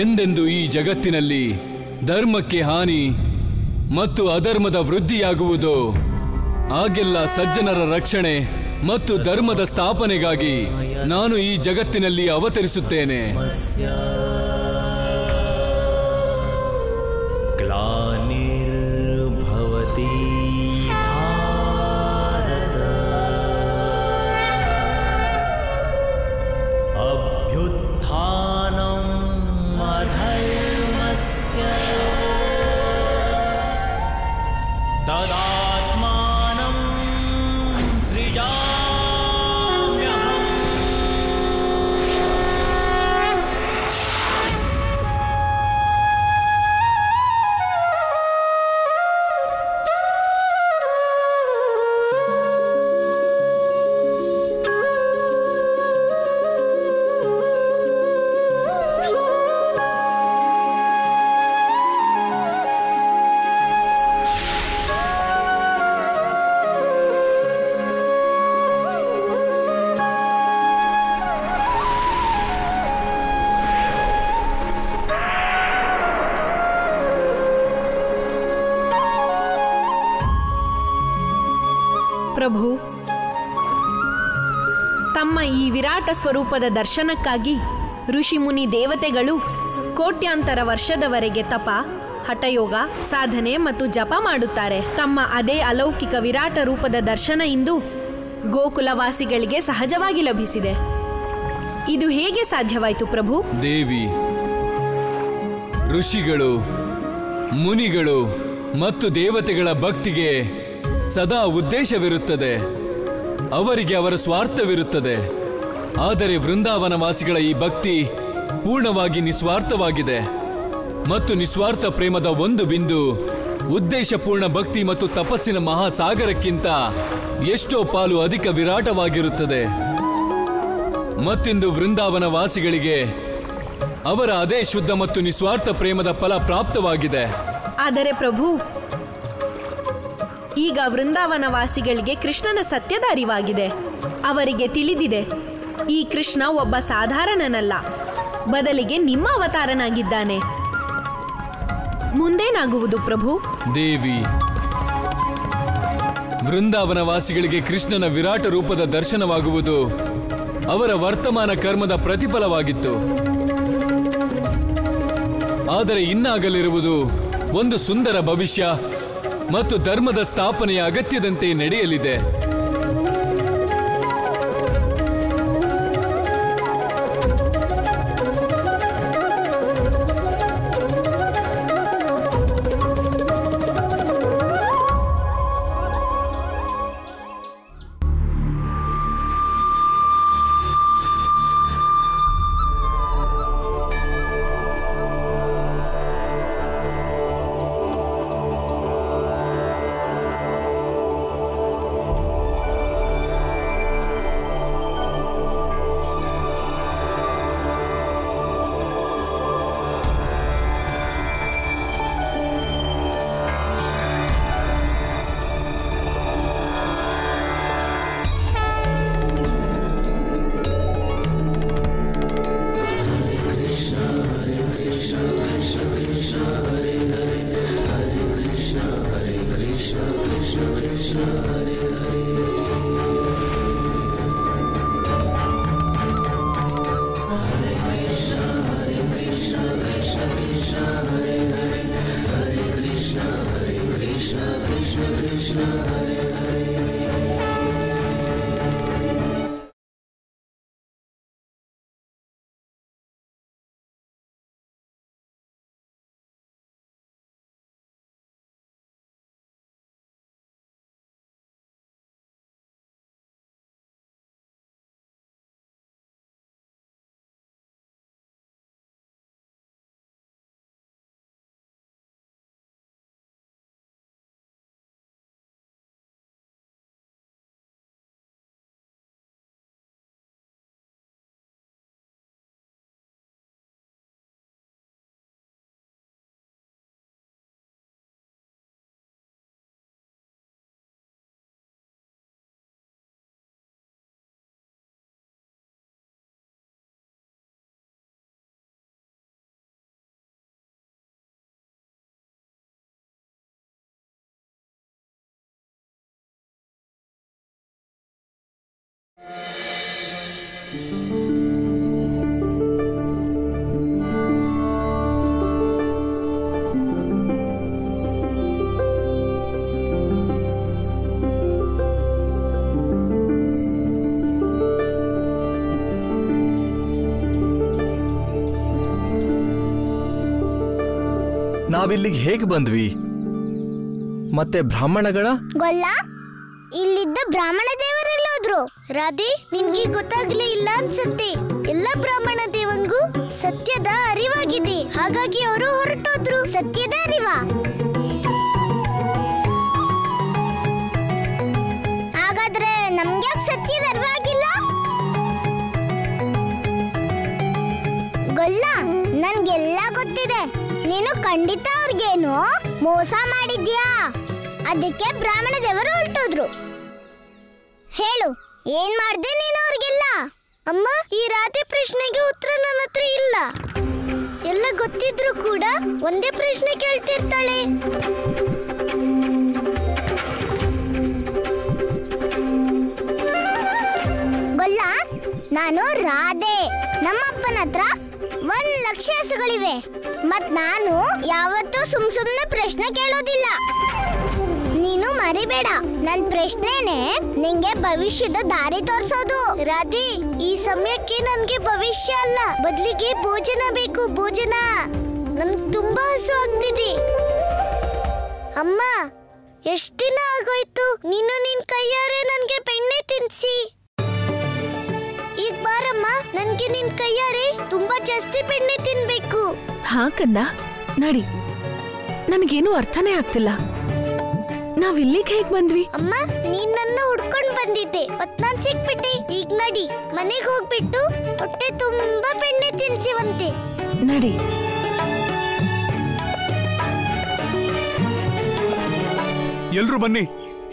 ಎಂದೆಂದು ಈ ಜಗತ್ತಿನಲ್ಲಿ ಧರ್ಮಕ್ಕೆ ಹಾನಿ ಮತ್ತು ಅಧರ್ಮದ ವೃದ್ಧಿಯಾಗುವುದು, ಆಗೆಲ್ಲ ಸಜ್ಜನರ ರಕ್ಷಣೆ ಮತ್ತು ಧರ್ಮದ ಸ್ಥಾಪನೆಗಾಗಿ ನಾನು ಈ ಜಗತ್ತಿನಲ್ಲಿ ಅವತರಿಸುತ್ತೇನೆ. ಗ್ಲಾನಿರ್ಭವತಿ ಭಾರತ ಅಭ್ಯುತ್ಥಾನಂ ಅಧರ್ಮಸ್ಯ ತದಾತ್ಮಾನಂ ಸೃಜಾಮ್ಯಹಂ. ಪ್ರಭು, ತಮ್ಮ ಈ ವಿರಾಟ ಸ್ವರೂಪದ ದರ್ಶನಕ್ಕಾಗಿ ಋಷಿ ಮುನಿ ದೇವತೆಗಳು ಕೋಟ್ಯಾಂತರ ವರ್ಷದವರೆಗೆ ತಪ, ಹಠಯೋಗ, ಸಾಧನೆ ಮತ್ತು ಜಪ ಮಾಡುತ್ತಾರೆ. ತಮ್ಮ ಅದೇ ಅಲೌಕಿಕ ವಿರಾಟ ರೂಪದ ದರ್ಶನ ಇಂದು ಗೋಕುಲವಾಸಿಗಳಿಗೆ ಸಹಜವಾಗಿ ಲಭಿಸಿದೆ. ಇದು ಹೇಗೆ ಸಾಧ್ಯವಾಯಿತು ಪ್ರಭು? ದೇವಿ, ಋಷಿಗಳು, ಮುನಿಗಳು ಮತ್ತು ದೇವತೆಗಳ ಭಕ್ತಿಗೆ ಸದಾ ಉದ್ದೇಶವಿರುತ್ತದೆ. ಅವರಿಗೆ ಅವರ ಸ್ವಾರ್ಥವಿರುತ್ತದೆ. ಆದರೆ ವೃಂದಾವನವಾಸಿಗಳ ಈ ಭಕ್ತಿ ಪೂರ್ಣವಾಗಿ ನಿಸ್ವಾರ್ಥವಾಗಿದೆ ಮತ್ತು ನಿಸ್ವಾರ್ಥ ಪ್ರೇಮದ ಒಂದು ಬಿಂದು ಉದ್ದೇಶಪೂರ್ಣ ಭಕ್ತಿ ಮತ್ತು ತಪಸ್ಸಿನ ಮಹಾಸಾಗರಕ್ಕಿಂತ ಎಷ್ಟೋ ಪಾಲು ಅಧಿಕ ವಿರಾಟವಾಗಿರುತ್ತದೆ. ಮತ್ತಿಂದು ವೃಂದಾವನವಾಸಿಗಳಿಗೆ ಅವರ ಅದೇ ಶುದ್ಧ ಮತ್ತು ನಿಸ್ವಾರ್ಥ ಪ್ರೇಮದ ಫಲ ಪ್ರಾಪ್ತವಾಗಿದೆ. ಆದರೆ ಪ್ರಭು, ಈಗ ವೃಂದಾವನವಾಸಿಗಳಿಗೆ ಕೃಷ್ಣನ ಸತ್ಯದ ಅರಿವಾಗಿದೆ. ಅವರಿಗೆ ತಿಳಿದಿದೆ, ಈ ಕೃಷ್ಣ ಒಬ್ಬ ಸಾಧಾರಣನಲ್ಲ, ಬದಲಿಗೆ ನಿಮ್ಮ ಅವತಾರನಾಗಿದ್ದಾನೆ. ಮುಂದೇನಾಗುವುದು ಪ್ರಭು? ದೇವಿ, ವೃಂದಾವನವಾಸಿಗಳಿಗೆ ಕೃಷ್ಣನ ವಿರಾಟ ರೂಪದ ದರ್ಶನವಾಗುವುದು ಅವರ ವರ್ತಮಾನ ಕರ್ಮದ ಪ್ರತಿಫಲವಾಗಿತ್ತು. ಆದರೆ ಇನ್ನಾಗಲಿರುವುದು ಒಂದು ಸುಂದರ ಭವಿಷ್ಯ ಮತ್ತು ಧರ್ಮದ ಸ್ಥಾಪನೆಯ ಅಗತ್ಯದಂತೆ ನಡೆಯಲಿದೆ. ನಾವಿಲ್ಲಿಗೆ ಹೇಗೆ ಬಂದ್ವಿ? ಮತ್ತೆ ಬ್ರಾಹ್ಮಣಗಳ ಗೊಲ್ಲ, ಇಲ್ಲಿದ್ದ ಬ್ರಾಹ್ಮಣ ದೇವರೆಲ್ಲೋದ್ರು? ರಾಧೆ, ನಿನ್ಗೆ ಗೊತ್ತಾಗ್ಲೇ ಇಲ್ಲ ಅನ್ಸುತ್ತೆ. ಎಲ್ಲ ಬ್ರಾಹ್ಮಣ ದೇವಂಗೂ ಸತ್ಯದ ಅರಿವಾಗಿದೆ, ಹಾಗಾಗಿ ಅವರು ಹೊರಟೋದ್ರು. ಸತ್ಯದ ಅರಿವಾ? ಹಾಗಾದ್ರೆ ನಮ್ಗ್ಯಾಕ್ ಸತ್ಯದ ಅರಿವಾಗಿಲ್ಲ? ಗೊಲ್ಲ, ನನ್ಗೆಲ್ಲ ಗೊತ್ತಿದೆ. ನೀನು ಖಂಡಿತ ಅವ್ರಿಗೇನು ಮೋಸ ಮಾಡಿದ್ಯಾ, ಅದಕ್ಕೆ ಬ್ರಾಹ್ಮಣ ದೇವರು ಹೊರಟೋದ್ರು. ಹೇಳು, ಏನ್ ಮಾಡ್ದೆ ನೀನು ಅವ್ರಿಗೆಲ್ಲ? ಅಮ್ಮ, ಈ ರಾಧೆ ಪ್ರಶ್ನೆಗೆ ಉತ್ತರ ನನ್ನ ಹತ್ರ ಇಲ್ಲ. ಎಲ್ಲ ಗೊತ್ತಿದ್ರು ಕೂಡ ಒಂದೇ ಪ್ರಶ್ನೆ ಕೇಳ್ತಿರ್ತಾಳೆ. ಗೊಲ್ಲ, ನಾನು ರಾಧೆ. ನಮ್ಮಪ್ಪನ ಹತ್ರ 1,00,000 ಹಸುಗಳಿವೆ. ಮತ್ ನಾನು ಯಾವತ್ತೂ ಸುಮ್ನೆ ಪ್ರಶ್ನೆ ಕೇಳೋದಿಲ್ಲ. ನೀನು ಮರಿಬೇಡ, ನನ್ ಪ್ರಶ್ನೆನೆ ನಿಂಗೆ ಭವಿಷ್ಯದ ದಾರಿ ತೋರ್ಸೋದು. ರಾಧೆ, ಈ ಸಮಯಕ್ಕೆ ನನ್ಗೆ ಭವಿಷ್ಯ ಅಲ್ಲ, ಬದ್ಲಿಗೆ ಭೋಜನ ಬೇಕು. ಭೋಜನ. ನನ್ಗೆ ತುಂಬಾ ಹಸು ಆಗ್ತಿದೆ. ಅಮ್ಮ, ಎಷ್ಟ್ ದಿನ ಆಗೋಯ್ತು ನೀನು ನಿನ್ ಕೈಯಾರೆ ನನ್ಗೆ ಬೆಣ್ಣೆ ತಿನ್ಸಿ. ಈಗ ಬಾರಮ್ಮ, ನನ್ಗೆ ನಿನ್ ಕೈಯಾರೆ ತುಂಬಾ ಜಾಸ್ತಿ ಬೆಣ್ಣೆ ತಿನ್ಬೇಕು. ಹಾ ಕಂದ, ನಡಿ. ನನಗೇನು ಅರ್ಥನೇ ಆಗ್ತಿಲ್ಲ. ನಾವಿಲ್ಲಿಗೆ ಹೇಗ್ ಬಂದ್ವಿ? ಅಮ್ಮ, ನೀನ್ ನನ್ನ ಹುಡ್ಕೊಂಡ್ ಬಂದಿದ್ದೆ, ಮತ್ ನಾನ್ ಸಿಕ್ಬಿಟ್ಟೆ. ಈಗ ನಡಿ, ಮನೆಗೆ ಹೋಗ್ಬಿಟ್ಟು ಹೊಟ್ಟೆ ತುಂಬಾ ಬೆಣ್ಣೆ ತಿನ್ಸಿವಂತೆ. ನಡಿ. ಎಲ್ರು ಬನ್ನಿ,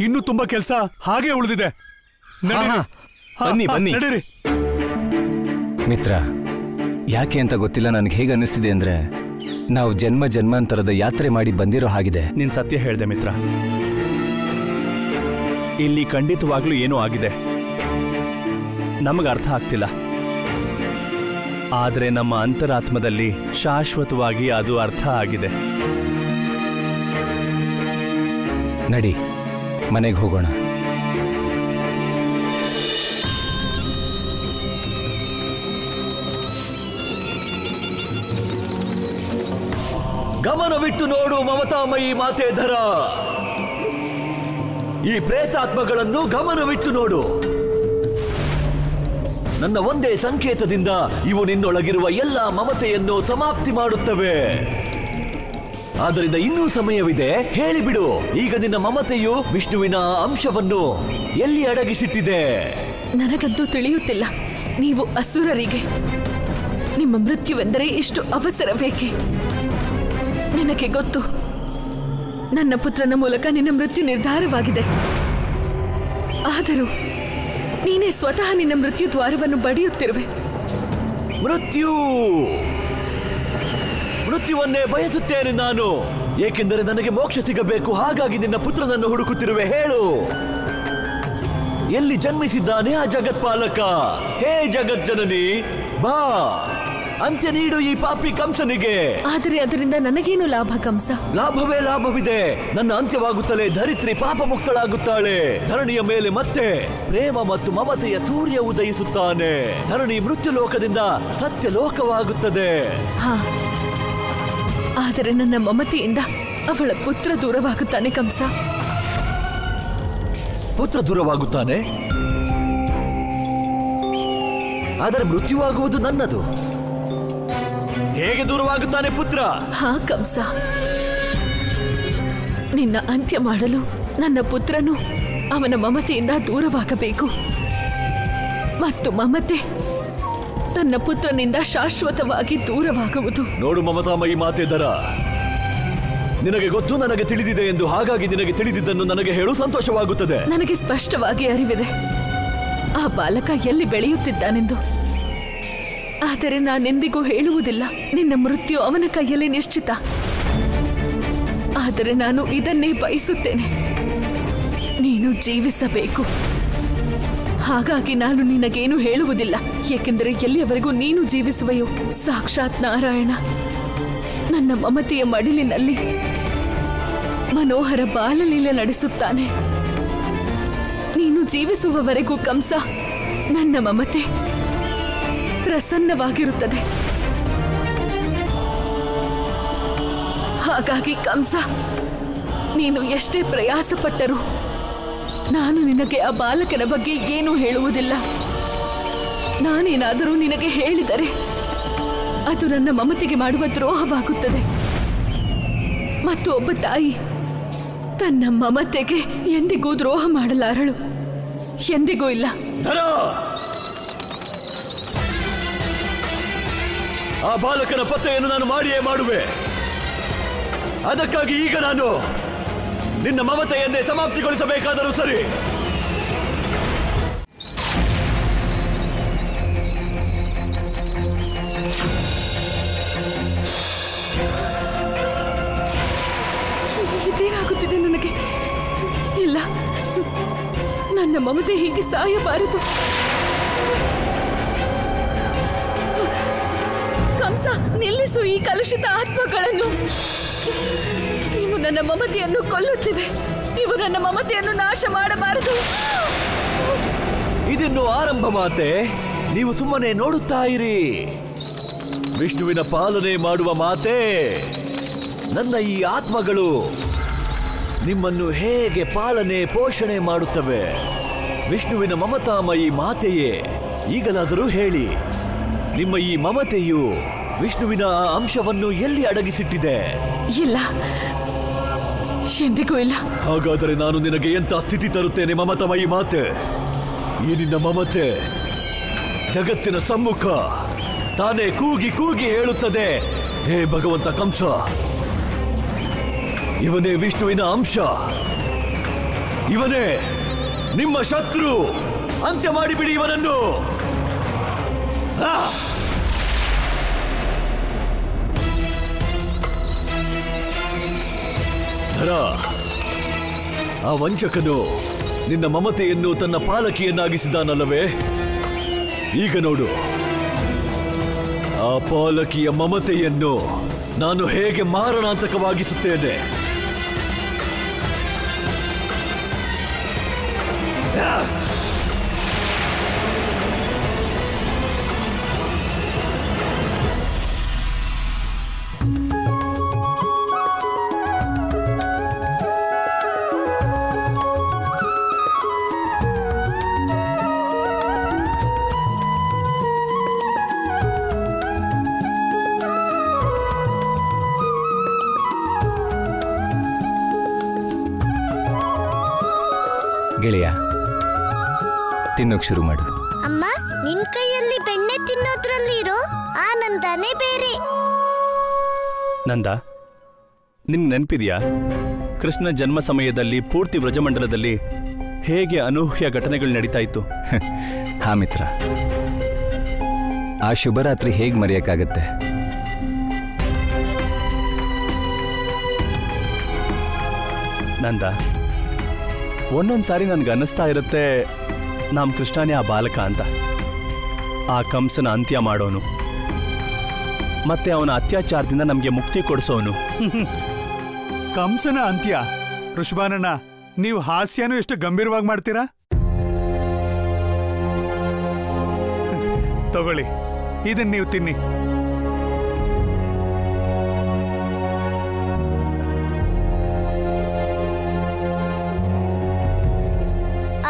ಇನ್ನೂ ತುಂಬಾ ಕೆಲ್ಸ ಹಾಗೆ ಉಳಿದಿದೆ. ಬನ್ನಿ. ನಡೀರಿ. ಮಿತ್ರ, ಯಾಕೆ ಅಂತ ಗೊತ್ತಿಲ್ಲ, ನನಗೆ ಹೇಗೆ ಅನ್ನಿಸ್ತಿದೆ ಅಂದ್ರೆ ನಾವು ಜನ್ಮಾಂತರದ ಯಾತ್ರೆ ಮಾಡಿ ಬಂದಿರೋ ಹಾಗಿದೆ. ನೀನ್ ಸತ್ಯ ಹೇಳ್ದೆ ಮಿತ್ರ. ಇಲ್ಲಿ ಖಂಡಿತವಾಗ್ಲೂ ಏನೋ ಆಗಿದೆ, ನಮಗೆ ಅರ್ಥ ಆಗ್ತಿಲ್ಲ. ಆದ್ರೆ ನಮ್ಮ ಅಂತರಾತ್ಮದಲ್ಲಿ ಶಾಶ್ವತವಾಗಿ ಅದು ಅರ್ಥ ಆಗಿದೆ. ನಡಿ, ಮನೆಗೆ ಹೋಗೋಣ. ಗಮನವಿಟ್ಟು ನೋಡು ಮಮತಾಮಯಿ ಮಾತೆ ಧರ. ಈ ಪ್ರೇತಾತ್ಮಗಳನ್ನು ಗಮನವಿಟ್ಟು ನೋಡು. ನನ್ನ ಒಂದೇ ಸಂಕೇತದಿಂದ ಇವು ನಿನ್ನೊಳಗಿರುವ ಎಲ್ಲ ಮಮತೆಯನ್ನು ಸಮಾಪ್ತಿ ಮಾಡುತ್ತವೆ. ಆದ್ದರಿಂದ ಇನ್ನೂ ಸಮಯವಿದೆ, ಹೇಳಿಬಿಡು. ಈಗ ನಿನ್ನ ಮಮತೆಯು ವಿಷ್ಣುವಿನ ಅಂಶವನ್ನು ಎಲ್ಲಿ ಅಡಗಿಸಿಟ್ಟಿದೆ? ನನಗಂತೂ ತಿಳಿಯುತ್ತಿಲ್ಲ. ನೀವು ಅಸುರರಿಗೆ ನಿಮ್ಮ ಮೃತ್ಯುವೆಂದರೆ ಎಷ್ಟು ಅವಸರವೇಕೆ? ನಿನಗೆ ಗೊತ್ತು, ನನ್ನ ಪುತ್ರನ ಮೂಲಕ ನಿನ್ನ ಮೃತ್ಯು ನಿರ್ಧಾರವಾಗಿದೆ. ಆದರೂ ನೀನೇ ಸ್ವತಃ ನಿನ್ನ ಮೃತ್ಯು ದ್ವಾರವನ್ನು ಬಡಿಯುತ್ತಿರುವೆ. ಮೃತ್ಯುವನ್ನೇ ಬಯಸುತ್ತೇನೆ ನಾನು, ಏಕೆಂದರೆ ನನಗೆ ಮೋಕ್ಷ ಸಿಗಬೇಕು. ಹಾಗಾಗಿ ನಿನ್ನ ಪುತ್ರನನ್ನು ಹುಡುಕುತ್ತಿರುವೆ. ಹೇಳು, ಎಲ್ಲಿ ಜನ್ಮಿಸಿದ್ದಾನೆ ಆ ಜಗತ್ಪಾಲಕ? ಹೇ ಜಗಜ್ಜನನಿ, ಬಾ, ಅಂತ್ಯ ನೀಡು ಈ ಪಾಪಿ ಕಂಸನಿಗೆ. ಆದರೆ ಅದರಿಂದ ನನಗೇನು ಲಾಭ ಕಂಸ? ಲಾಭವೇ ಲಾಭವಿದೆ. ನನ್ನ ಅಂತ್ಯವಾಗುತ್ತಲೇ ಧರಿತ್ರಿ ಪಾಪ ಮುಕ್ತಳಾಗುತ್ತಾಳೆ. ಧರಣಿಯ ಮೇಲೆ ಮತ್ತೆ ಪ್ರೇಮ ಮತ್ತು ಮಮತೆಯ ಸೂರ್ಯ ಉದಯಿಸುತ್ತಾನೆ. ಧರಣಿ ಮೃತ್ಯು ಲೋಕದಿಂದ ಸತ್ಯ ಲೋಕವಾಗುತ್ತದೆ. ಹಾ, ಆದರೆ ನನ್ನ ಮಮತೆಯಿಂದ ಅವಳ ಪುತ್ರ ದೂರವಾಗುತ್ತಾನೆ ಕಂಸ. ಪುತ್ರ ದೂರವಾಗುತ್ತಾನೆ, ಆದರೆ ಮೃತ್ಯುವಾಗುವುದು ನನ್ನದು. ಹೇಗೆ ದೂರವಾಗುತ್ತಾನೆ ಪುತ್ರ? ಹಾ ಕಂಸ, ನಿನ್ನ ಅಂತ್ಯ ಮಾಡಲು ನನ್ನ ಪುತ್ರನು ಅವನ ಮಮತೆಯಿಂದ ದೂರವಾಗಬೇಕು. ಮತ್ತು ಮಮತೆ ತನ್ನ ಪುತ್ರನಿಂದ ಶಾಶ್ವತವಾಗಿ ದೂರವಾಗುವುದು. ನೋಡು ಮಮತಾಮಯಿ ಮಾತೆ ಧರ, ನಿನಗೆ ಗೊತ್ತು, ನನಗೆ ತಿಳಿದಿದೆ ಎಂದು. ಹಾಗಾಗಿ ನಿನಗೆ ತಿಳಿದಿದ್ದನ್ನು ನನಗೆ ಹೇಳು, ಸಂತೋಷವಾಗುತ್ತದೆ. ನನಗೆ ಸ್ಪಷ್ಟವಾಗಿ ಅರಿವಿದೆ ಆ ಬಾಲಕ ಎಲ್ಲಿ ಬೆಳೆಯುತ್ತಿದ್ದಾನೆಂದು. ಆದರೆ ನಾನೆಂದಿಗೂ ಹೇಳುವುದಿಲ್ಲ. ನಿನ್ನ ಮೃತ್ಯು ಅವನ ಕೈಯಲ್ಲಿ ನಿಶ್ಚಿತ. ಆದರೆ ನಾನು ಇದನ್ನೇ ಬಯಸುತ್ತೇನೆ, ನೀನು ಜೀವಿಸಬೇಕು. ಹಾಗಾಗಿ ನಾನು ನಿನಗೇನು ಹೇಳುವುದಿಲ್ಲ, ಏಕೆಂದರೆ ಎಲ್ಲಿಯವರೆಗೂ ನೀನು ಜೀವಿಸುವೆಯೋ ಸಾಕ್ಷಾತ್ ನಾರಾಯಣ ನನ್ನ ಮಮತೆಯ ಮಡಿಲಿನಲ್ಲಿ ಮನೋಹರ ಬಾಲಲೀಲೆ ನಡೆಸುತ್ತಾನೆ. ನೀನು ಜೀವಿಸುವವರೆಗೂ ಕಂಸ ನನ್ನ ಮಮತೆ ಪ್ರಸನ್ನವಾಗಿರುತ್ತದೆ. ಹಾಗಾಗಿ ಕಂಸ, ನೀನು ಎಷ್ಟೇ ಪ್ರಯಾಸ ಪಟ್ಟರೂ ನಾನು ನಿನಗೆ ಆ ಬಾಲಕನ ಬಗ್ಗೆ ಏನೂ ಹೇಳುವುದಿಲ್ಲ. ನಾನೇನಾದರೂ ನಿನಗೆ ಹೇಳಿದರೆ ಅದು ನನ್ನ ಮಮತೆಗೆ ಮಾಡುವ ದ್ರೋಹವಾಗುತ್ತದೆ. ಮತ್ತು ಒಬ್ಬ ತಾಯಿ ತನ್ನ ಮಮತೆಗೆ ಎಂದಿಗೂ ದ್ರೋಹ ಮಾಡಲಾರಳು, ಎಂದಿಗೂ ಇಲ್ಲ. ಆ ಬಾಲಕನ ಪತ್ತೆಯನ್ನು ನಾನು ಮಾಡಿಯೇ ಮಾಡುವೆ. ಅದಕ್ಕಾಗಿ ಈಗ ನಾನು ನಿನ್ನ ಮಮತೆಯನ್ನೇ ಸಮಾಪ್ತಿಗೊಳಿಸಬೇಕಾದರೂ ಸರಿ. ಇದೇನಾಗುತ್ತಿದೆ ನನಗೆ? ಇಲ್ಲ, ನನ್ನ ಮಮತೆ ಹೀಗೆ ಸಾಯಬಾರದು. ಕಂಸ, ನಿಲ್ಲಿಸು ಈ ಕಲುಷಿತ ಆತ್ಮಗಳನ್ನು. ನೀವು ನನ್ನ ಮಮತೆಯನ್ನು ಕೊಲ್ಲುತ್ತಿವೆ. ನೀವು ನನ್ನ ಮಮತೆಯನ್ನು ನಾಶ ಮಾಡಬಾರದು. ಇದಿನ್ನು ಆರಂಭ ಮಾತೆ. ನೀವು ಸುಮ್ಮನೆ ನೋಡುತ್ತಾ ಇರಿ. ವಿಷ್ಣುವಿನ ಪಾಲನೆ ಮಾಡುವ ಮಾತೆ. ನನ್ನ ಈ ಆತ್ಮಗಳು ನಿಮ್ಮನ್ನು ಹೇಗೆ ಪಾಲನೆ ಪೋಷಣೆ ಮಾಡುತ್ತವೆ? ವಿಷ್ಣುವಿನ ಮಮತಾಮಯಿ ಮಾತೆಯೇ, ಈಗಲಾದರೂ ಹೇಳಿ, ನಿಮ್ಮ ಈ ಮಮತೆಯು ವಿಷ್ಣುವಿನ ಆ ಅಂಶವನ್ನು ಎಲ್ಲಿ ಅಡಗಿಸಿಟ್ಟಿದೆ? ಇಲ್ಲ, ಎಂದಿಗೂ ಇಲ್ಲ. ಹಾಗಾದರೆ ನಾನು ನಿನಗೆ ಎಂತ ಸ್ಥಿತಿ ತರುತ್ತೇನೆ ಮಮತಾಮಯಿ ಮಾತೆ? ಈ ನಿನ್ನ ಮಮತೆ ಜಗತ್ತಿನ ಸಮ್ಮುಖ ತಾನೇ ಕೂಗಿ ಕೂಗಿ ಹೇಳುತ್ತದೆ, ಹೇ ಭಗವಂತ ಕಂಸ, ಇವನೇ ವಿಷ್ಣುವಿನ ಅಂಶ, ಇವನೇ ನಿಮ್ಮ ಶತ್ರು, ಅಂತ್ಯ ಮಾಡಿಬಿಡಿ ಇವನನ್ನು. ಧರ, ಆ ವಂಚಕನು ನಿನ್ನ ಮಮತೆಯನ್ನು ತನ್ನ ಪಾಲಕಿಯನ್ನಾಗಿಸಿದಾನಲ್ಲವೇ? ಈಗ ನೋಡು, ಆ ಪಾಲಕಿಯ ಮಮತೆಯನ್ನು ನಾನು ಹೇಗೆ ಮಾರಣಾಂತಕವಾಗಿಸುತ್ತೇನೆ. ಗೆಳೆಯ, ತಿನ್ನೋಕ್ ಶುರು ಮಾಡು. ಅಮ್ಮ, ನಿನ್ ಕೈಯಲ್ಲಿ ಬೆಣ್ಣೆ ತಿನ್ನೋದ್ರಲ್ಲಿ ಇರೋ ಆನಂದನೇ ಬೇರೆ. ನಂದ, ನಿನ್ ನೆನಪಿದೆಯಾ ಕೃಷ್ಣ ಜನ್ಮ ಸಮಯದಲ್ಲಿ ಪೂರ್ತಿ ವ್ರಜಮಂಡಲದಲ್ಲಿ ಹೇಗೆ ಅನೂಹ್ಯ ಘಟನೆಗಳು ನಡೀತಾ ಇತ್ತು? ಹಾ ಮಿತ್ರ, ಆ ಶುಭರಾತ್ರಿ ಹೇಗೆ ಮರೆಯಕ್ಕಾಗತ್ತೆ? ನಂದ, ಒಂದೊಂದು ಸಾರಿ ನನ್ಗೆ ಅನ್ನಿಸ್ತಾ ಇರುತ್ತೆ ನಮ್ಮ ಕೃಷ್ಣನೇ ಆ ಬಾಲಕ ಅಂತ, ಆ ಕಂಸನ ಅಂತ್ಯ ಮಾಡೋನು, ಮತ್ತೆ ಅವನ ಅತ್ಯಾಚಾರದಿಂದ ನಮಗೆ ಮುಕ್ತಿ ಕೊಡಿಸೋನು. ಕಂಸನ ಅಂತ್ಯ? ಋಷಭಾನಣ್ಣ, ನೀವು ಹಾಸ್ಯನೂ ಎಷ್ಟು ಗಂಭೀರವಾಗಿ ಮಾಡ್ತೀರಾ? ತಗೊಳ್ಳಿ, ಇದನ್ನ ನೀವು ತಿನ್ನಿ.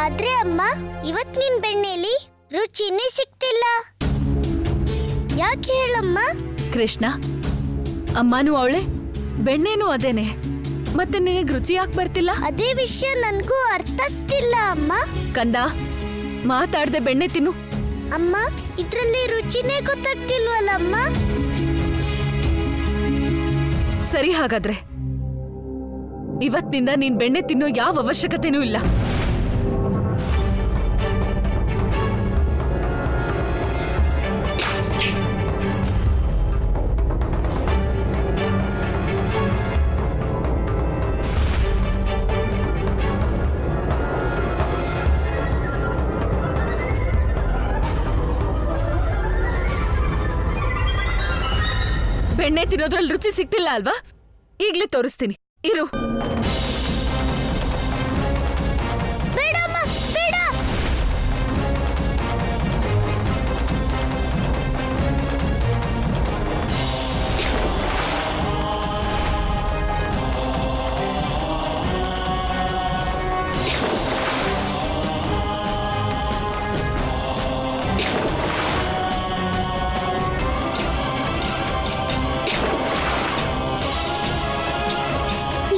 ಆದ್ರೆ ಅಮ್ಮ, ಇವತ್ ನಿನ್ ಬೆಣ್ಣೆಲಿ ರುಚಿನೇ ಸಿಕ್ತಿಲ್ಲ. ಯಾಕೆ ಹೇಳಮ್ಮ? ಕೃಷ್ಣ, ಅಮ್ಮನೂ ಅವಳೆ, ಬೆಣ್ಣೆನೂ ಅದೇನೆ, ಮತ್ತೆ ನಿನಗೆ ರುಚಿ ಯಾಕೆ ಬರ್ತಿಲ್ಲ? ಅದೇ ವಿಷಯ ನನ್ಗೂ ಅರ್ಥ ಆಗ್ತಿಲ್ಲ ಅಮ್ಮ. ಕಂದ, ಮಾತಾಡ್ದೆ ಬೆಣ್ಣೆ ತಿನ್ನು. ಅಮ್ಮ, ಇದ್ರಲ್ಲಿ ರುಚಿನೇ ಗೊತ್ತಾಗ್ತಿಲ್ವಲ್ಲ ಅಮ್ಮ. ಸರಿ, ಹಾಗಾದ್ರೆ ಇವತ್ತಿನಿಂದ ನೀನ್ ಬೆಣ್ಣೆ ತಿನ್ನೋ ಯಾವ ಅವಶ್ಯಕತೆನೂ ಇಲ್ಲ. ಬೆಣ್ಣೆ ತಿನ್ನೋದ್ರಲ್ಲಿ ರುಚಿ ಸಿಗ್ತಿಲ್ಲ ಅಲ್ವಾ? ಈಗ್ಲೇ ತೋರಿಸ್ತೀನಿ, ಇರು.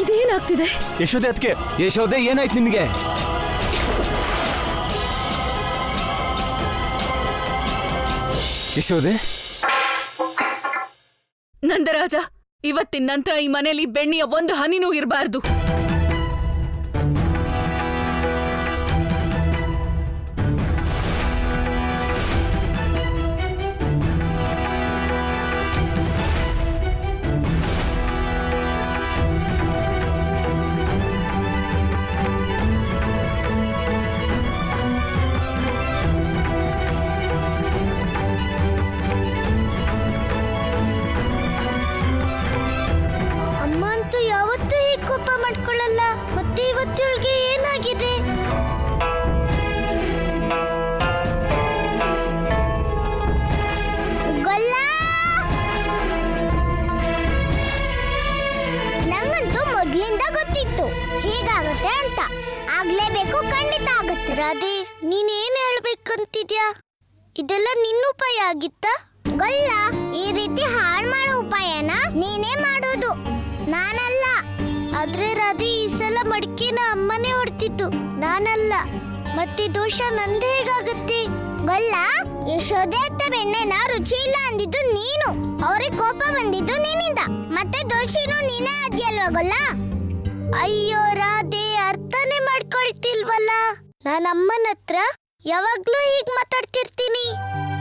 ಇದೇನಾಗ್ತಿದೆ? ಯಶೋದೆ ಅದಕ್ಕೆ. ಯಶೋದೆ ಏನಾಯ್ತು ನಿನಗೆ? ಯಶೋದೆ, ನಂದರಾಜ, ಇವತ್ತಿನ ನಂತರ ಈ ಮನೆಯಲ್ಲಿ ಬೆಣ್ಣೆಯ ಒಂದು ಹನಿನೂ ಇರಬಾರ್ದು. ಇವತ್ತಿಗೆ ಏನಾಗಿದೆ? ಗೊಲ್ಲ, ನಂಗಂತೂ ಮೊದ್ಲಿಂದ ಗೊತ್ತಿತ್ತು ಹೀಗಾಗುತ್ತೆ ಅಂತ. ಆಗ್ಲೇಬೇಕು, ಖಂಡಿತ ಆಗುತ್ತೆ. ರಾಧೆ, ನೀನೇನ್ ಹೇಳ್ಬೇಕಂತಿದ್ಯಾ? ಇದೆಲ್ಲ ನಿನ್ನ ಉಪಾಯ ಆಗಿತ್ತಾ? ಗೊಲ್ಲ, ಈ ರೀತಿ ಹಾಳು ಮಾಡೋ ಉಪಾಯನ ನೀನೇ ಮಾಡೋದು, ನಾನಲ್ಲ. ಆದ್ರೆ ರಾಧೆ, ಈ ಸಲ ಮಡಿಕೆನ ಅಮ್ಮನೇ ಹೊಡ್ತಿದ್ದು, ನಾನಲ್ಲ. ಮತ್ತೆ ದೋಷ ನಂದೇ ಹೇಗಾಗತ್ತೆ? ಗೊಲ್ಲ, ಯಶೋದೆ ಅತ್ತ ಬೆಣ್ಣೆನ ರುಚಿ ಇಲ್ಲ ಅಂದಿದ್ದು ನೀನು, ಅವ್ರಿಗೆ ಕೋಪ ಬಂದಿದ್ದು ನಿನ್ನಿಂದ, ಮತ್ತೆ ದೋಷಿನೂ ನೀನೇ ಅದ್ಯಲ್ವಾ ಗೊಲ್ಲ? ಅಯ್ಯೋ ರಾಧೆ, ಅರ್ಥನೇ ಮಾಡ್ಕೊಳ್ತಿಲ್ವಲ್ಲ. ನಾನು ಅಮ್ಮನ ಹತ್ರ ಯಾವಾಗ್ಲೂ ಹೀಗ್ ಮಾತಾಡ್ತಿರ್ತೀನಿ,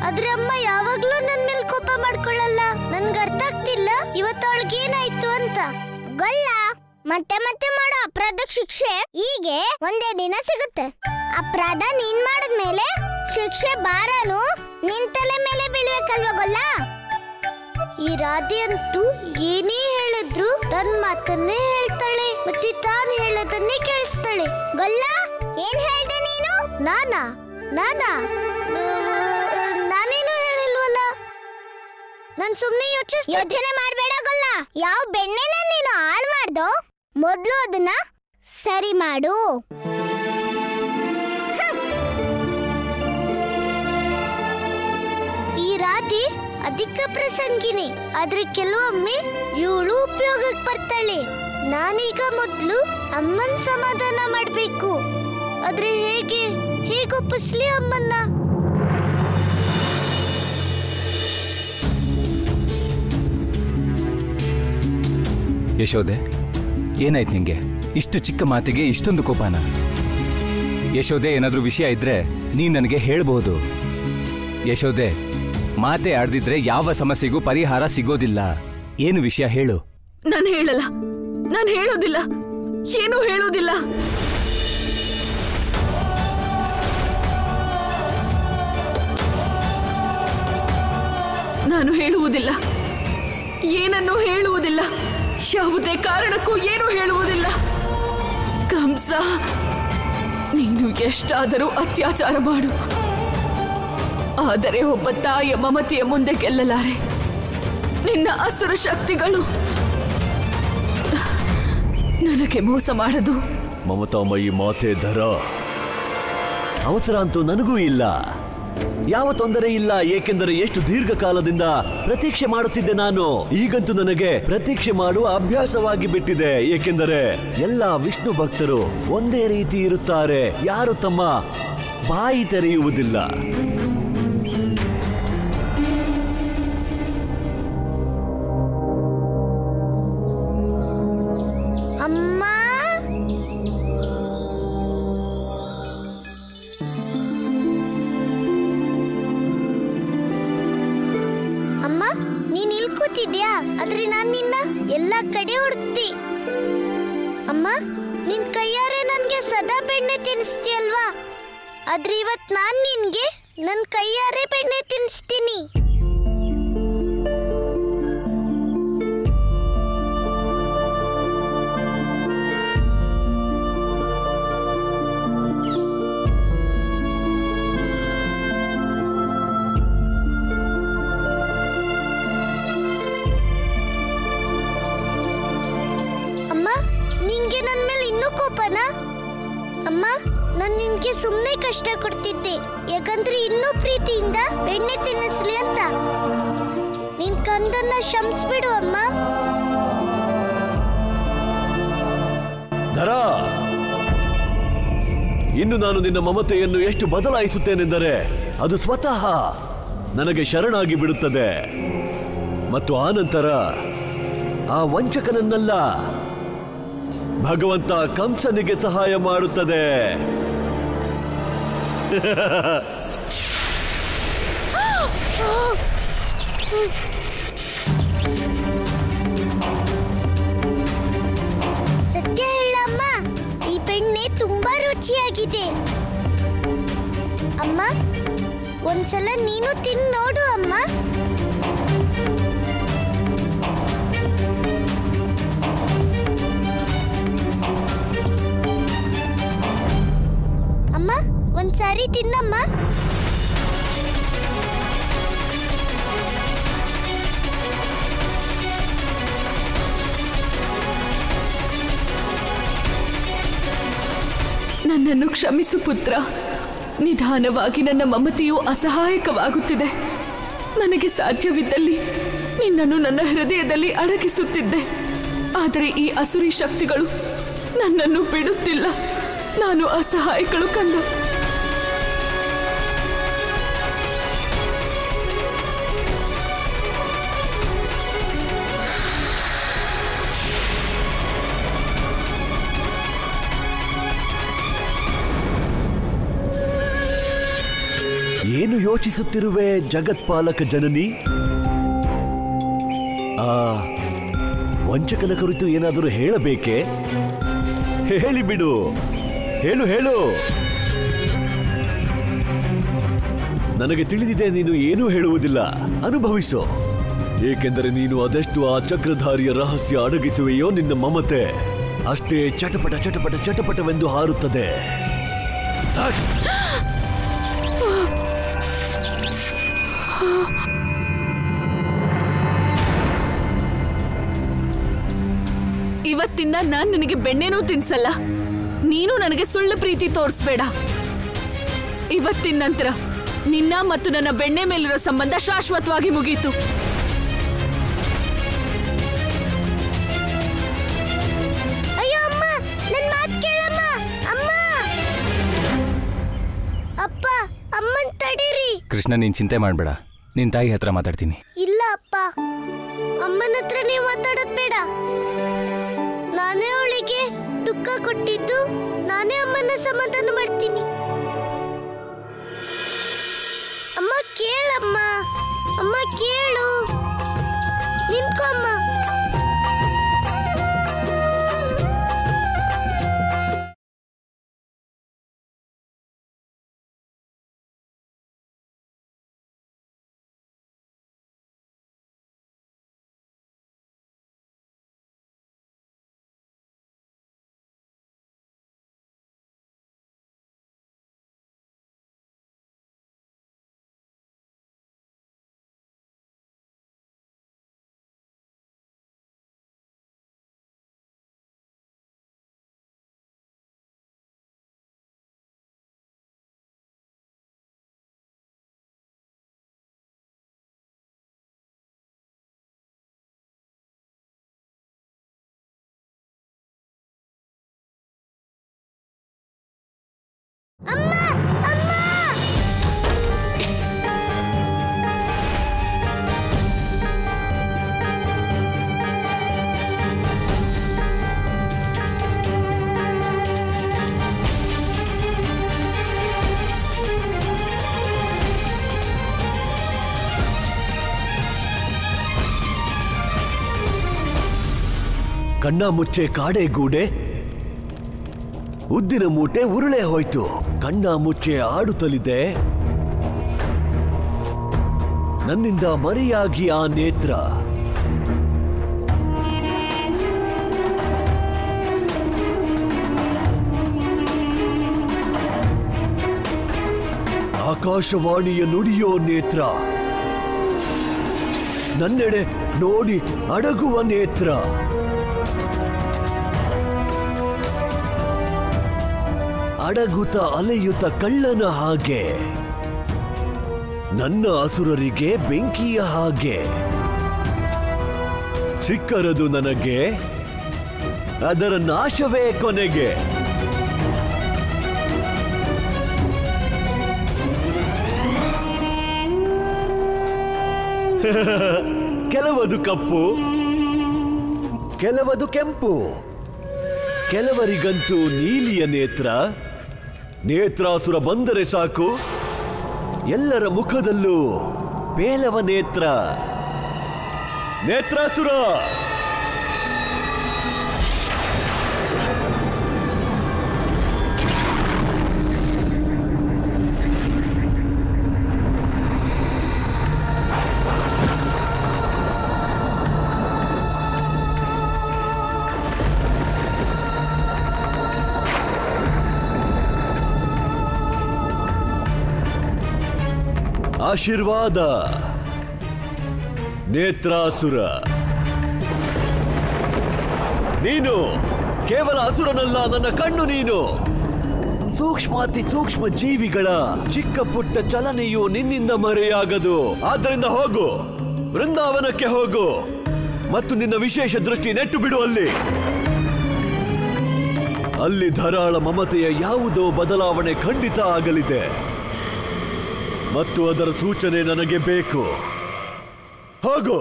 ಆದ್ರೆ ಅಮ್ಮ ಯಾವಾಗ್ಲೂ ನನ್ ಮೇಲೆ ಕೋಪ ಮಾಡ್ಕೊಳ್ಳಲ್ಲ. ನನ್ಗೆ ಅರ್ಥ ಆಗ್ತಿಲ್ಲ ಇವತ್ತು ಅವಳಿಗೇನಾಯ್ತು ಅಂತ. ಗೊಲ್ಲ, ಮತ್ತೆ ಮತ್ತೆ ಮಾಡೋ ಅಪರಾಧಕ್ಕೆ ಶಿಕ್ಷೆ ಹೀಗೆ ಒಂದೇ ದಿನ ಸಿಗುತ್ತೆ. ಅಪರಾಧ ನೀನ್ ಮಾಡಿದ್ಮೇಲೆ ಶಿಕ್ಷೆ ಭಾರನು ನಿನ್ ತಲೆ ಮೇಲೆ ಬೀಳ್ಬೇಕಲ್ವಾ ಗೊಲ್ಲ? ಈ ರಾಧೆ ಅಂತೂ ಏನೇ ಹೇಳಿದ್ರು ತನ್ ಮಾತನ್ನೇ ಹೇಳ್ತಾಳೆ, ಮತ್ತೆ ತಾನು ಹೇಳೋದನ್ನೇ ಕೇಳಿಸ್ತಾಳೆ. ಗೊಲ್ಲ, ಏನ್ ಹೇಳ್ದೆ ನೀನು? ನಾನಾ ನಾನೇನು ಹೇಳಿಲ್ವಲ್ಲ. ನಾನ್ ಸುಮ್ನೆ ಯೋಚನೆ ಮಾಡ್ಬೇಡ ಗೊಲ್ಲ. ಯಾವ ಬೆಣ್ಣೆನ ನೀನು ಹಾಳು ಮಾಡ್ದೋ ಮೊದ್ಲು ಅದನ್ನ ಸರಿ ಮಾಡು. ಈ ರಾಧೆ ಅಧಿಕ ಪ್ರಸಂಗಿನಿ, ಆದ್ರೆ ಕೆಲವೊಮ್ಮೆ ಇವಳು ಉಪಯೋಗಕ್ಕೆ ಬರ್ತಾಳೆ. ನಾನೀಗ ಮೊದ್ಲು ಅಮ್ಮನ್ ಸಮಾಧಾನ ಮಾಡ್ಬೇಕು, ಆದ್ರೆ ಹೇಗೊಪ್ಪಿಸ್ಲಿ ಅಮ್ಮನ್ನ? ಯಶೋದೆ, ಏನಾಯ್ತು ನಿಂಗೆ? ಇಷ್ಟು ಚಿಕ್ಕ ಮಾತಿಗೆ ಇಷ್ಟೊಂದು ಕೋಪನ? ಯಶೋದೆ, ಏನಾದ್ರೂ ವಿಷಯ ಇದ್ರೆ ನೀನ್ ನನಗೆ ಹೇಳ್ಬಹುದು. ಯಶೋದೆ, ಮಾತೆ ಆಡ್ದಿದ್ರೆ ಯಾವ ಸಮಸ್ಯೆಗೂ ಪರಿಹಾರ ಸಿಗೋದಿಲ್ಲ. ಏನು ವಿಷಯ ಹೇಳು. ನಾನು ಹೇಳಲ್ಲ, ನಾನು ಹೇಳೋದಿಲ್ಲ, ಏನೂ ಹೇಳೋದಿಲ್ಲ. ನಾನು ಹೇಳುವುದಿಲ್ಲ, ಏನನ್ನೂ ಹೇಳುವುದಿಲ್ಲ, ಯಾವುದೇ ಕಾರಣಕ್ಕೂ ಏನೂ ಹೇಳುವುದಿಲ್ಲ. ಕಂಸ, ನೀನು ಎಷ್ಟಾದರೂ ಅತ್ಯಾಚಾರ ಮಾಡು, ಆದರೆ ಒಬ್ಬ ತಾಯಿಯ ಮಮತೆಯ ಮುಂದೆ ಗೆಲ್ಲಲಾರೆ. ನಿನ್ನ ಅಸುರ ಶಕ್ತಿಗಳು ನನಗೆ ಮೋಸ ಮಾಡದು. ಮಮತಾಮಯಿ ಮಾತೆ ಧರ, ಅವಸರ ಅಂತೂ ನನಗೂ ಇಲ್ಲ, ಯಾವ ತೊಂದರೆ ಇಲ್ಲ. ಏಕೆಂದರೆ ಎಷ್ಟು ದೀರ್ಘಕಾಲದಿಂದ ಪ್ರತೀಕ್ಷೆ ಮಾಡುತ್ತಿದ್ದೆ ನಾನು. ಈಗಂತೂ ನನಗೆ ಪ್ರತೀಕ್ಷೆ ಮಾಡುವ ಅಭ್ಯಾಸವಾಗಿ ಬಿಟ್ಟಿದೆ. ಏಕೆಂದರೆ ಎಲ್ಲ ವಿಷ್ಣು ಭಕ್ತರು ಒಂದೇ ರೀತಿ ಇರುತ್ತಾರೆ, ಯಾರು ತಮ್ಮ ಬಾಯಿ ತೆರೆಯುವುದಿಲ್ಲ. ಅಮ್ಮ, ಅಮ್ಮ, ನೀನ್ ಇಲ್ಲಿ ಕೂತಿದ್ಯಾ? ಆದ್ರೆ ನಾನ್ ನಿನ್ನ ಎಲ್ಲಾ ಕಡೆ ಹುಡುಕ್ತಿ. ಅಮ್ಮ, ನಿನ್ ಕೈಯಾರೆ ನನ್ಗೆ ಸದಾ ಬೆಣ್ಣೆ ತಿನ್ನಿಸ್ತೀಯಲ್ವಾ? ಆದ್ರೆ ಇವತ್ ನಾನ್ ನಿನ್ಗೆ ನನ್ ಕೈಯಾರೆ ಬೆಣ್ಣೆ ತಿನ್ನಿಸ್ತೀನಿ. ನಿನ್ಗೆ ಸುಮ್ಮನೆ ಕಷ್ಟ ಕೊಡ್ತಿದ್ದೆ, ಯಾಕಂದ್ರೆ ಇನ್ನೂ ಪ್ರೀತಿಯಿಂದ ಬೆಣ್ಣೆ ತಿನ್ನಿಸ್ಲಿ ಅಂತ. ನಿನ್ ಕಂದನ್ನ ಕ್ಷಮಿಸ್ಬಿಡು ಅಮ್ಮ. ಧರ, ಇನ್ನು ನಾನು ನಿನ್ನ ಮಮತೆಯನ್ನು ಎಷ್ಟು ಬದಲಾಯಿಸುತ್ತೇನೆಂದರೆ ಅದು ಸ್ವತಃ ನನಗೆ ಶರಣಾಗಿ ಬಿಡುತ್ತದೆ ಮತ್ತು ಆನಂತರ ಆ ವಂಚಕನನ್ನೆಲ್ಲ ಭಗವಂತ ಕಂಸನಿಗೆ ಸಹಾಯ ಮಾಡುತ್ತದೆ. ಸತ್ಯ ಹೇಳಮ್ಮ, ಈ ಬೆಣ್ಣೆ ತುಂಬಾ ರುಚಿಯಾಗಿದೆ. ಅಮ್ಮ, ಒಂದ್ಸಲ ನೀನು ತಿಂದು ನೋಡು ಅಮ್ಮ. ಅಮ್ಮ, ಒಂದ್ಸಾರಿ ತಿನ್ನಮ್ಮ. ನನ್ನನ್ನು ಕ್ಷಮಿಸು ಪುತ್ರ. ನಿಧಾನವಾಗಿ ನನ್ನ ಮಮತೆಯು ಅಸಹಾಯಕವಾಗುತ್ತಿದೆ. ನನಗೆ ಸಾಧ್ಯವಿದ್ದಲ್ಲಿ ನಿನ್ನನ್ನು ನನ್ನ ಹೃದಯದಲ್ಲಿ ಅಡಗಿಸುತ್ತಿದ್ದೆ. ಆದರೆ ಈ ಅಸುರಿ ಶಕ್ತಿಗಳು ನನ್ನನ್ನು ಬಿಡುತ್ತಿಲ್ಲ. ನಾನು ಅಸಹಾಯಕಳು ಕಂದ. ಏನು ಯೋಚಿಸುತ್ತಿರುವೆ ಜಗತ್ಪಾಲಕ ಜನನಿ? ಆ ವಂಚಕನ ಕುರಿತು ಏನಾದರೂ ಹೇಳಬೇಕೆ? ಹೇಳಿಬಿಡು, ಹೇಳು ಹೇಳು. ನನಗೆ ತಿಳಿದಿದೆ ನೀನು ಏನೂ ಹೇಳುವುದಿಲ್ಲ. ಅನುಭವಿಸು, ಏಕೆಂದರೆ ನೀನು ಅದೆಷ್ಟು ಆ ಚಕ್ರಧಾರಿಯ ರಹಸ್ಯ ಅಡಗಿಸುವೆಯೋ ನಿನ್ನ ಮಮತೆ ಅಷ್ಟೇ ಚಟಪಟ ಚಟಪಟ ಚಟಪಟವೆಂದು ಹಾರುತ್ತದೆ. ಇವತ್ತಿಂದ ನಾನ್ ನಿನಗೆ ಬೆಣ್ಣೆನೂ ತಿನ್ಸಲ್ಲ. ನೀನು ನನಗೆ ಸುಳ್ಳು ಪ್ರೀತಿ ತೋರಿಸ್ಬೇಡ. ಇವತ್ತಿನ ನಂತರ ನಿನ್ನ ಮತ್ತು ನನ್ನ ಬೆಣ್ಣೆ ಮೇಲಿರೋ ಸಂಬಂಧ ಶಾಶ್ವತವಾಗಿ ಮುಗೀತು. ಅಯ್ಯೋ ಅಮ್ಮ, ನನ್ ಮಾತು ಕೇಳಮ್ಮ. ಅಮ್ಮ, ಅಪ್ಪ, ಅಮ್ಮನ್ ತಡೀರಿ. ಕೃಷ್ಣ, ನೀನ್ ಚಿಂತೆ ಮಾಡ್ಬೇಡ, ನಿನ್ ತಾಯಿ ಹತ್ರ ಮಾತಾಡ್ತೀನಿ. ಇಲ್ಲ ಅಪ್ಪ, ಅಮ್ಮನ ಹತ್ರ ನೀವು ಮಾತಾಡೋದ್ ಬೇಡ. ನಾನೇ ಅವಳಿಗೆ ದುಃಖ ಕೊಟ್ಟಿದ್ದು, ನಾನೇ ಅಮ್ಮನ ಸಮಾಧಾನ ಮಾಡ್ತೀನಿ. ಅಮ್ಮ ಕೇಳಮ್ಮ, ಅಮ್ಮ ಕೇಳು, ನಿಂತ್ಕೋ ಅಮ್ಮ. ಅಮ್ಮ, ಅಮ್ಮ, ಕಣ್ಣ ಮುಚ್ಚೆ ಕಾಡೆ ಗೂಡೆ, ಉದ್ದಿನ ಮೂಟೆ ಉರುಳೆ ಹೋಯ್ತು. ಕಣ್ಣ ಮುಚ್ಚೆ ಆಡುತ್ತಲಿದೆ, ನನ್ನಿಂದ ಮರೆಯಾಗಿ ಆ ನೇತ್ರ. ಆಕಾಶವಾಣಿಯ ನುಡಿಯೋ ನೇತ್ರ, ನನ್ನೆಡೆ ನೋಡಿ ಅಡಗುವ ನೇತ್ರ. ಅಡಗುತ್ತ ಅಲೆಯುತ್ತ ಕಳ್ಳನ ಹಾಗೆ, ನನ್ನ ಅಸುರರಿಗೆ ಬೆಂಕಿಯ ಹಾಗೆ. ಸಿಕ್ಕರದು ನನಗೆ, ಅದರ ನಾಶವೇ ಕೊನೆಗೆ. ಕೆಲವದು ಕಪ್ಪು, ಕೆಲವದು ಕೆಂಪು, ಕೆಲವರಿಗಂತೂ ನೀಲಿಯ ನೇತ್ರ. ನೇತ್ರಾಸುರ ಬಂದರೆ ಸಾಕು, ಎಲ್ಲರ ಮುಖದಲ್ಲೂ ಪೇಲವ ನೇತ್ರ. ನೇತ್ರಾಸುರ ಆಶೀರ್ವಾದ. ನೇತ್ರಾಸುರ, ನೀನು ಕೇವಲ ಅಸುರನಲ್ಲ, ನನ್ನ ಕಣ್ಣು ನೀನು. ಸೂಕ್ಷ್ಮಾತಿ ಸೂಕ್ಷ್ಮ ಜೀವಿಗಳ ಚಿಕ್ಕ ಪುಟ್ಟ ಚಲನೆಯು ನಿನ್ನಿಂದ ಮರೆಯಾಗದು. ಆದ್ದರಿಂದ ಹೋಗು, ವೃಂದಾವನಕ್ಕೆ ಹೋಗು ಮತ್ತು ನಿನ್ನ ವಿಶೇಷ ದೃಷ್ಟಿ ನೆಟ್ಟು ಬಿಡು. ಅಲ್ಲಿ ಧಾರಾಳ ಮಮತೆಯ ಯಾವುದೋ ಬದಲಾವಣೆ ಖಂಡಿತ ಆಗಲಿದೆ ಮತ್ತು ಅದರ ಸೂಚನೆ ನನಗೆ ಬೇಕು. ಹೋಗು.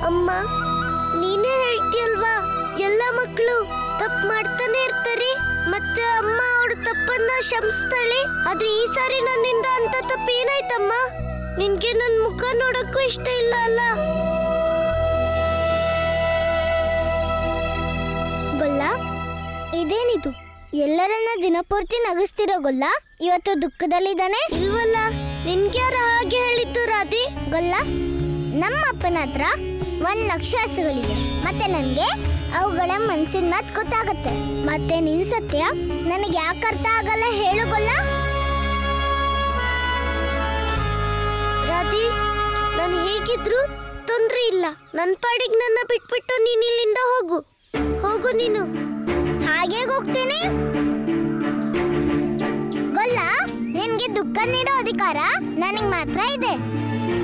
ಅಮ್ಮ, ನೀನೇ ಹೇಳ್ತೀಯಲ್ವಾ, ಎಲ್ಲ ಮಕ್ಕಳು ತಪ್ಪು ಮಾಡ್ತಾನೆ ಇರ್ತಾರೆ, ಮತ್ತೆ ಅಮ್ಮ ಅವ್ರ ತಪ್ಪನ್ನ ಕ್ಷಮಿಸ್ತಾಳೆ. ಆದ್ರೆ ಈ ಸಾರಿ ನನ್ನಿಂದ ಅಂತ ತಪ್ಪು ಏನಾಯ್ತಮ್ಮ? ನಿನ್ಗೆ ನನ್ ಮುಖ ನೋಡಕ್ಕೂ ಇಷ್ಟ ಇಲ್ಲ ಅಲ್ಲ? ಗೊಲ್ಲ, ಇದೇನಿದು? ಎಲ್ಲರನ್ನ ದಿನಪೂರ್ತಿ ನಗಿಸ್ತಿರೋ ಗೊಲ್ಲ ಇವತ್ತು ದುಃಖದಲ್ಲಿದ್ದಾನೆ? ಇಲ್ವಲ್ಲ, ನಿನ್ಗ್ಯಾರ ಹಾಗೆ ಹೇಳಿದ್ದು ರಾಧೆ? ಗೊಲ್ಲ, ನಮ್ಮ ಅಪ್ಪನ ಹತ್ರ 1,00,000 ಹಸುಗಳಿವೆ. ಮತ್ತೆ ನನ್ಗೆ ಅವುಗಳ ಮನ್ಸಿನ ಮಾತು ಗೊತ್ತಾಗತ್ತೆ. ಮತ್ತೆ ನಿನ್ ಸತ್ಯ ನನಗೆ ಯಾಕೆ ಅರ್ಥ ಆಗಲ್ಲ ಹೇಳು ಗೊಲ್ಲ? ರಾಧಿ, ನಾನು ಹೇಗಿದ್ರು ತೊಂದ್ರೆ ಇಲ್ಲ. ನನ್ನ ಪಾಡಿಗೆ ನನ್ನ ಬಿಟ್ಬಿಟ್ಟು ನೀನ್ ಇಲ್ಲಿಂದ ಹೋಗು. ಹೋಗು ನೀನು. ಹಾಗೆ ಹೋಗ್ತೀನಿ. ಗೊಲ್ಲ, ನಿನ್ಗೆ ದುಃಖ ನೀಡೋ ಅಧಿಕಾರ ನನಗೆ ಮಾತ್ರ ಇದೆ.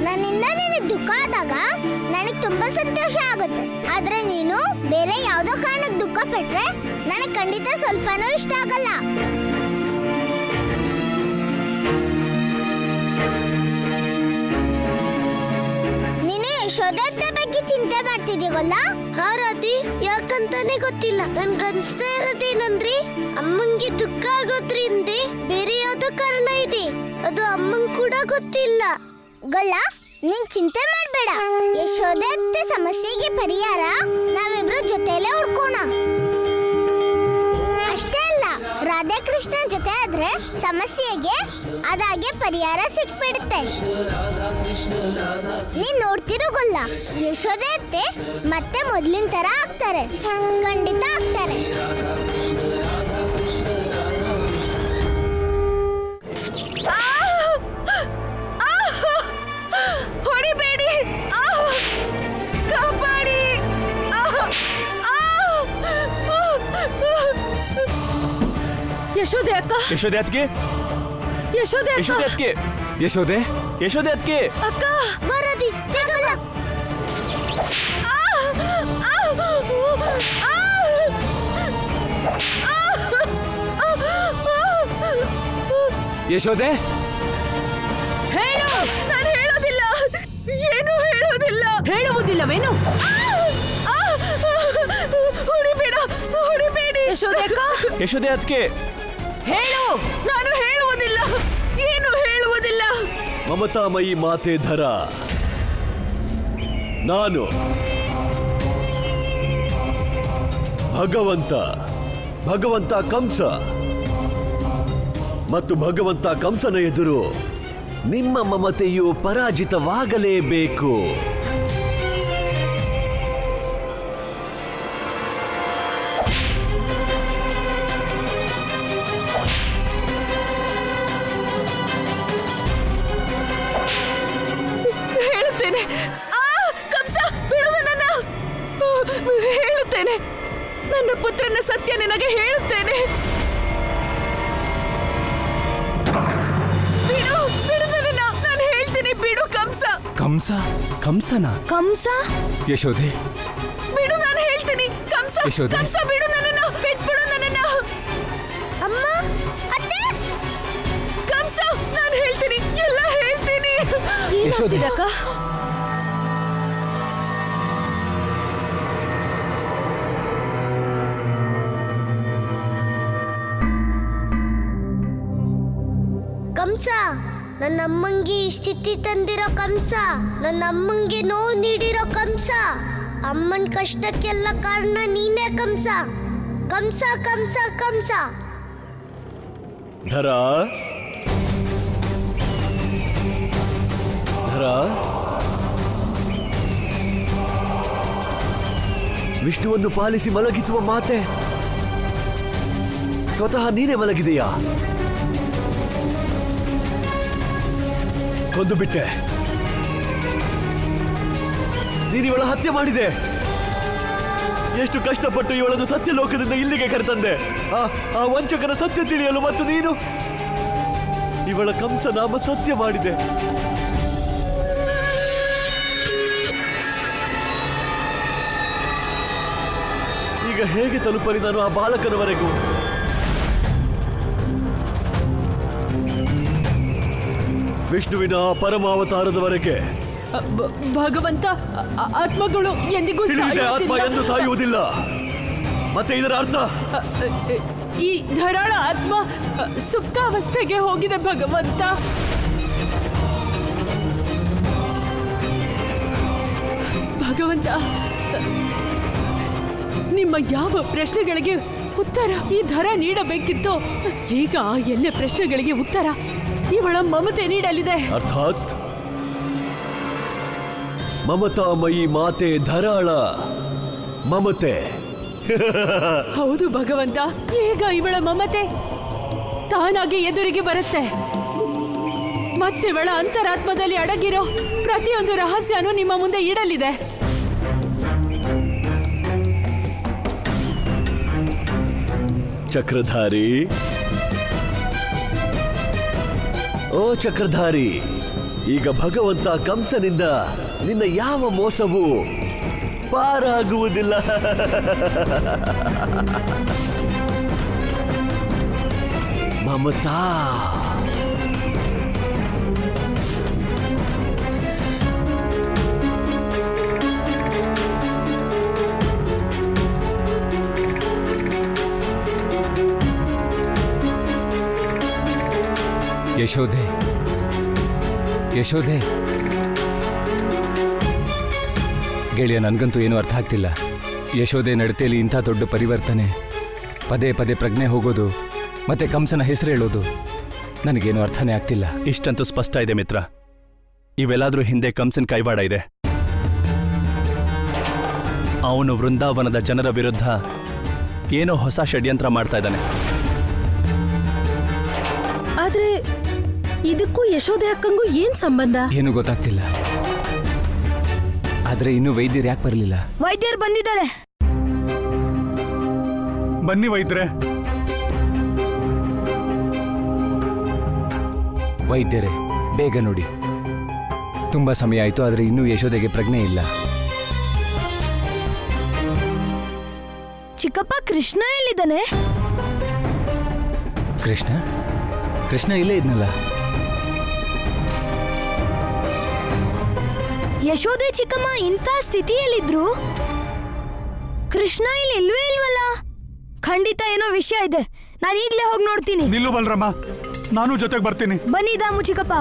ನನ್ನಿಂದ ನಿನಗೆ ದುಃಖ ಆದಾಗ ನನಗೆ ತುಂಬಾ ಸಂತೋಷ ಆಗುತ್ತೆ. ಆದ್ರೆ ನೀನು ಬೇರೆ ಯಾವುದೋ ಕಾರಣಕ್ಕೆ ದುಃಖ ಪಟ್ರೆ ನನಗೆ ಖಂಡಿತ ಸ್ವಲ್ಪನೂ ಇಷ್ಟ ಆಗಲ್ಲ. ನೀನು ಯಶೋದತ್ತ ಬಗ್ಗೆ ಚಿಂತೆ ಮಾಡ್ತಿದ್ದೀವಲ್ಲ? ಹಾ ರಾಧಿ, ಯಾಕಂತಾನೆ ಗೊತ್ತಿಲ್ಲ. ನನ್ಗನ್ಸ್ತಾ ಇರೋದೇನಂದ್ರೆ ಅಮ್ಮಂಗೆ ದುಃಖ ಆಗೋದ್ರಿಂದ ಬೇರೆ ಯಾವ್ದೋ ಕಾರಣ ಇದೆ. ಅದು ಅಮ್ಮಂಗ್ ಕೂಡ ಗೊತ್ತಿಲ್ಲ. ಗೊಲ್ಲ, ನೀನ್ ಚಿಂತೆ ಮಾಡ್ಬೇಡ. ಯಶೋದತ್ತ ಸಮಸ್ಯೆಗೆ ಪರಿಹಾರ ನಾವಿಬ್ರು ಜೊತೆಲೇ ಹುಡ್ಕೋಣ. ಅಷ್ಟೇ ಅಲ್ಲ, ರಾಧಾ ಕೃಷ್ಣ ಜೊತೆ ಆದ್ರೆ ಸಮಸ್ಯೆಗೆ ಅದಾಗೆ ಪರಿಹಾರ ಸಿಕ್ಬಿಡುತ್ತೆ. ನೀನ್ ನೋಡ್ತಿರೋ ಗೊಲ್ಲ, ಯಶೋದತ್ತೆ ಮತ್ತೆ ಮೊದ್ಲಿನ ತರ ಆಗ್ತಾರೆ. ಖಂಡಿತ ಆಗ್ತಾರೆ. ಹೊಡಿಬೇಡಿ, ಕಾಪಾಡಿ. ಯಶೋದೆ ಅಕ್ಕ, ಯಶೋದೆ ಅತ್ಗೆ, ಯಶೋದೆ ಯಶೋದೆ ಅತ್ಗೆ, ಯಶೋದೆ, ಯಶೋದೆ ಅತ್ಗೆ. ಅಕ್ಕ, ಬರದಿ ತಗೊಳ್ಳ. ಯಶೋದೆ, ಹೇಳು. ನಾನು ಹೇಳೋದಿಲ್ಲ, ಏನು ಹೇಳೋದಿಲ್ಲ. ಹೇಳುವುದಿಲ್ಲವೇನು? ಹೊಡಿಬೇಡ, ಹೊಡಿಬೇಡಿ. ಯಶೋದೆ ಅಕ್ಕ, ಯಶೋದೆ ಅತ್ಗೆ, ಹೇಳು. ನಾನು ಹೇಳುವುದಿಲ್ಲ, ಏನು ಹೇಳುವುದಿಲ್ಲ. ಮಮತಾಮಯಿ ಮಾತೆ ಧರ, ನಾನು ಭಗವಂತ ಕಂಸ ಮತ್ತು ಭಗವಂತ ಕಂಸನ ಎದುರು ನಿಮ್ಮ ಮಮತೆಯು ಪರಾಜಿತವಾಗಲೇಬೇಕು. ಪುತ್ರನ ಸತ್ಯ ನಿನಗೆ ಹೇಳುತ್ತೇನೆ. ಬಿಡು ಬಿಡು ನನ್ನನ್ನ, ನಾನು ಹೇಳ್ತೀನಿ, ಬಿಡು ಕಂಸ. ಕಂಸ? ಕಂಸನ? ಕಂಸ? ಯಶೋದೆ, ಬಿಡು, ನಾನು ಹೇಳ್ತೀನಿ. ಕಂಸ, ಯಶೋದೆ. ಕಂಸ, ಬಿಡು ನನ್ನನ್ನ, ಬಿಟ್ಬಿಡು ನನ್ನನ್ನ. ಅಮ್ಮ, ಅತ್ತೆ, ಕಂಸ, ನಾನು ಹೇಳ್ತೀನಿ, ಎಲ್ಲ ಹೇಳ್ತೀನಿ. ಯಶೋದೆ. ಅಕ್ಕ, ಕಂಸ, ನನ್ನ ಅಮ್ಮಂಗೆ ಈ ಸ್ಥಿತಿ ತಂದಿರೋ ಕಂಸ, ನನ್ನ ಅಮ್ಮಂಗೆ ನೋವು ನೀಡಿರೋ ಕಂಸ, ಅಮ್ಮನ ಕಷ್ಟಕ್ಕೆಲ್ಲ ಕಾರಣ ನೀನೇ ಕಂಸ. ಕಂಸ ಕಂಸ ಕಂಸ. ಧರ ಧರ, ವಿಷ್ಣುವನ್ನು ಪಾಲಿಸಿ ಮಲಗಿಸುವ ಮಾತೆ ಸ್ವತಃ ನೀನೇ ಮಲಗಿದೆಯಾ? ಕೊಂದು ಬಿಟ್ಟೆ. ನೀನು ಇವಳ ಹತ್ಯೆ ಮಾಡಿದೆ. ಎಷ್ಟು ಕಷ್ಟಪಟ್ಟು ಇವಳನ್ನು ಸತ್ಯಲೋಕದಿಂದ ಇಲ್ಲಿಗೆ ಕರೆತಂದೆ. ಆ ವಂಚಕನ ಸತ್ಯ ತಿಳಿಯಲು, ಮತ್ತು ನೀನು ಇವಳ ಕಂಸ ನಾಮ ಸತ್ಯ ಮಾಡಿದೆ. ಈಗ ಹೇಗೆ ತಲುಪಲಿ ನಾನು ಆ ಬಾಲಕನವರೆಗೂ? ವಿಷ್ಣುವಿನ ಪರಮಾವತಾರದವರೆಗೆ. ಭಗವಂತ, ಆತ್ಮಗಳು ಎಂದಿಗೂ ಆತ್ಮ ಎಂದು ಸಾಯುವುದಿಲ್ಲ. ಮತ್ತೆ ಇದರ ಅರ್ಥ? ಈ ಧರಾಳ ಆತ್ಮ ಸುಪ್ತಾವಸ್ಥೆಗೆ ಹೋಗಿದೆ ಭಗವಂತ. ಭಗವಂತ, ನಿಮ್ಮ ಯಾವ ಪ್ರಶ್ನೆಗಳಿಗೆ ಉತ್ತರ ಈ ಧರ ನೀಡಬೇಕಿತ್ತು, ಈಗ ಆ ಎಲ್ಲ ಪ್ರಶ್ನೆಗಳಿಗೆ ಉತ್ತರ ಇವಳ ಮಮತೆ ನೀಡಲಿದೆ. ಅರ್ಥಾತ್ ಮಮತಾಮಯಿ ಮಾತೆ ಧರಾಳ ಮಮತೆ. ಹೌದು ಭಗವಂತ, ಈಗ ಇವಳ ಮಮತೆ ತಾನಾಗಿ ಎದುರಿಗೆ ಬರುತ್ತೆ. ಮತ್ತಿವಳ ಅಂತರಾತ್ಮದಲ್ಲಿ ಅಡಗಿರೋ ಪ್ರತಿಯೊಂದು ರಹಸ್ಯನೂ ನಿಮ್ಮ ಮುಂದೆ ಇಡಲಿದೆ. ಚಕ್ರಧಾರಿ, ಓ ಚಕ್ರಧಾರಿ, ಈಗ ಭಗವಂತ ಕಂಸನಿಂದ ನಿನ್ನ ಯಾವ ಮೋಸವೂ ಪಾರಾಗುವುದಿಲ್ಲ. ಮಮತಾ, ಯಶೋದೆ, ಯಶೋದೆ. ಗೆಳೆಯ, ನನಗಂತೂ ಏನೂ ಅರ್ಥ ಆಗ್ತಿಲ್ಲ. ಯಶೋದೆ ನಡತೆಯಲ್ಲಿ ಇಂಥ ದೊಡ್ಡ ಪರಿವರ್ತನೆ, ಪದೇ ಪದೇ ಪ್ರಜ್ಞೆ ಹೋಗೋದು, ಮತ್ತೆ ಕಂಸನ ಹೆಸರು ಹೇಳೋದು, ನನಗೇನು ಅರ್ಥನೇ ಆಗ್ತಿಲ್ಲ. ಇಷ್ಟಂತೂ ಸ್ಪಷ್ಟ ಇದೆ ಮಿತ್ರ. ಇವೆಲ್ಲಾದ್ರೂ ಹಿಂದೆ ಕಂಸನ್ ಕೈವಾಡ ಇದೆ. ಅವನು ವೃಂದಾವನದ ಜನರ ವಿರುದ್ಧ ಏನೋ ಹೊಸ ಷಡ್ಯಂತ್ರ ಮಾಡ್ತಾ ಇದ್ದಾನೆ. ಆದ್ರೆ ಇದಕ್ಕೂ ಯಶೋದೆ ಅಕ್ಕಂಗೂ ಏನ್ ಸಂಬಂಧ? ಏನು ಗೊತ್ತಾಗ್ತಿಲ್ಲ. ಆದ್ರೆ ಇನ್ನು ವೈದ್ಯರು ಯಾಕೆ ಬರಲಿಲ್ಲ? ವೈದ್ಯರು ಬಂದಿದ್ದಾರೆ. ಬನ್ನಿ ವೈದ್ಯರೇ. ವೈದ್ಯರೇ, ಬೇಗ ನೋಡಿ. ತುಂಬಾ ಸಮಯ ಆಯ್ತು, ಆದ್ರೆ ಇನ್ನೂ ಯಶೋದೆಗೆ ಪ್ರಜ್ಞೆ ಇಲ್ಲ. ಚಿಕ್ಕಪ್ಪ, ಕೃಷ್ಣ ಎಲ್ಲಿದ್ದಾನೆ? ಕೃಷ್ಣ? ಕೃಷ್ಣ ಇಲ್ಲೇ ಇದ್ನಲ್ಲ. ಯಶೋದೆ ಚಿಕ್ಕಮ್ಮ ಇಂಥ ಸ್ಥಿತಿಯಲ್ಲಿದ್ರು, ಕೃಷ್ಣ ಇಲ್ಲಿ ಇಲ್ವೇ ಇಲ್ವಲ್ಲ? ಖಂಡಿತ ಏನೋ ವಿಷಯ ಇದೆ. ನಾನು ಈಗಲೇ ಹೋಗಿ ನೋಡ್ತೀನಿ. ನಿಲ್ಲು ಬಲ್ರಮ್ಮ, ನಾನು ಜೊತೆಗೆ ಬರ್ತೀನಿ. ಬನ್ನಿ ದಾಮು ಚಿಕ್ಕಪ್ಪ.